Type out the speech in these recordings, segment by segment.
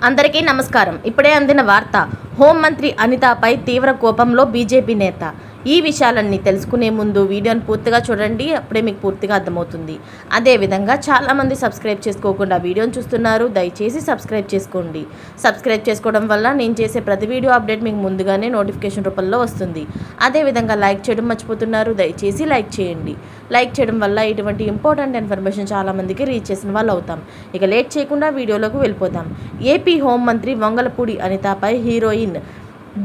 అందరికీ నమస్కారం. ఇప్పుడే అందిన వార్త. హోంమంత్రి అనితపై తీవ్ర కోపంలో బీజేపీ నేత. ఈ విషయాలన్నీ తెలుసుకునే ముందు వీడియోని పూర్తిగా చూడండి, అప్పుడే మీకు పూర్తిగా అర్థమవుతుంది. అదేవిధంగా చాలామంది సబ్స్క్రైబ్ చేసుకోకుండా వీడియోని చూస్తున్నారు, దయచేసి సబ్స్క్రైబ్ చేసుకోండి. సబ్స్క్రైబ్ చేసుకోవడం వల్ల నేను చేసే ప్రతి వీడియో అప్డేట్ మీకు ముందుగానే నోటిఫికేషన్ రూపంలో వస్తుంది. అదేవిధంగా లైక్ చేయడం మర్చిపోతున్నారు, దయచేసి లైక్ చేయండి. లైక్ చేయడం వల్ల ఇటువంటి ఇంపార్టెంట్ ఇన్ఫర్మేషన్ చాలామందికి రీచ్ చేసిన వాళ్ళు అవుతాం. ఇక లేట్ చేయకుండా వీడియోలోకి వెళ్ళిపోతాం. ఏపీ హోంమంత్రి వంగలపూడి అనితపై హీరోయిన్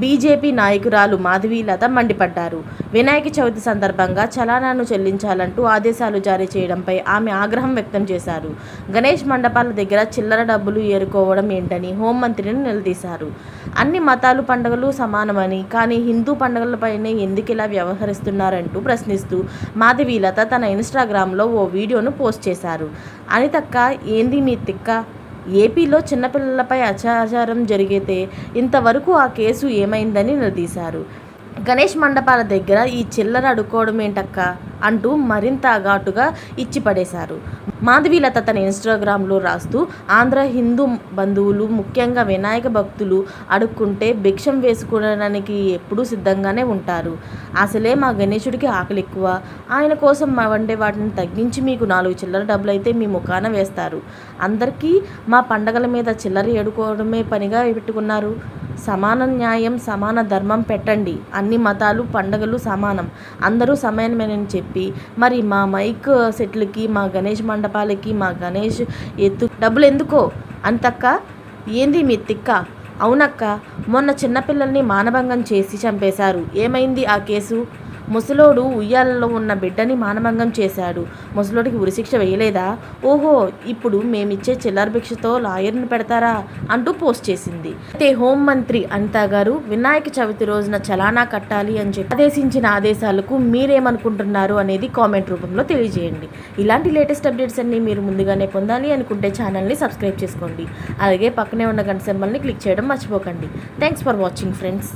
బీజేపీ నాయకురాలు మాధవీలత మండిపడ్డారు. వినాయక చవితి సందర్భంగా చలానాను చెల్లించాలంటూ ఆదేశాలు జారీ చేయడంపై ఆమె ఆగ్రహం వ్యక్తం చేశారు. గణేష్ మండపాల దగ్గర చిల్లర డబ్బులు ఏరుకోవడం ఏంటని హోంమంత్రిని నిలదీశారు. అన్ని మతాలు పండుగలు సమానమని, కానీ హిందూ పండుగలపైనే ఎందుకు ఇలా వ్యవహరిస్తున్నారంటూ ప్రశ్నిస్తూ మాధవీలత తన ఇన్స్టాగ్రామ్లో ఓ వీడియోను పోస్ట్ చేశారు. అనితక్క, ఏంది మీ తిక్క? ఏపీలో చిన్నపిల్లలపై అత్యాచారం జరిగితే ఇంతవరకు ఆ కేసు ఏమైందని నిలదీశారు. గణేష్ మండపాల దగ్గర ఈ చిల్లర అడుక్కోవడం ఏంటక్క అంటూ మరింత ఘాటుగా ఇచ్చిపడేశారు. మాధవీలత తన ఇన్స్టాగ్రామ్లో రాస్తూ, ఆంధ్ర హిందూ బంధువులు ముఖ్యంగా వినాయక భక్తులు అడుక్కుంటే భిక్షం వేసుకోవడానికి ఎప్పుడూ సిద్ధంగానే ఉంటారు. అసలే మా గణేశుడికి ఆకలి ఎక్కువ. ఆయన కోసం వండే వాటిని తగ్గించి మీకు 4 చిల్లర డబ్బులు అయితే మీ ముఖాన వేస్తారు. అందరికీ మా పండగల మీద చిల్లర ఏడుకోవడమే పనిగా పెట్టుకున్నారు. సమాన న్యాయం, సమాన ధర్మం పెట్టండి. అన్ని మతాలు పండగలు సమానం, అందరూ సమానమేనని చెప్పి మరి మా మైక్ సెట్లకి, మా గణేష్ మండపాలకి, మా గణేష్ డబ్బులు ఎందుకో? అంతక్క, ఏంది మీ తిక్క? అవునక్క, మొన్న చిన్నపిల్లల్ని మానభంగం చేసి చంపేశారు. ఏమైంది ఆ కేసు? ముసలోడు ఉయ్యాలలో ఉన్న బిడ్డని మానభంగం చేశాడు. ముసలోడికి ఉరిశిక్ష వేయలేదా? ఓహో, ఇప్పుడు మేమిచ్చే చిల్లర భిక్షతో లాయర్ని పెడతారా అంటూ పోస్ట్ చేసింది. అయితే హోంమంత్రి అనిత గారు వినాయక చవితి రోజున చలానా కట్టాలి అని చెప్పి ఆదేశించిన ఆదేశాలకు మీరేమనుకుంటున్నారు అనేది కామెంట్ రూపంలో తెలియజేయండి. ఇలాంటి లేటెస్ట్ అప్డేట్స్ అన్ని మీరు ముందుగానే పొందాలి అనుకుంటే ఛానల్ని సబ్స్క్రైబ్ చేసుకోండి. అలాగే పక్కనే ఉన్న గంట సింబల్ని క్లిక్ చేయడం మర్చిపోకండి. Thanks for watching friends.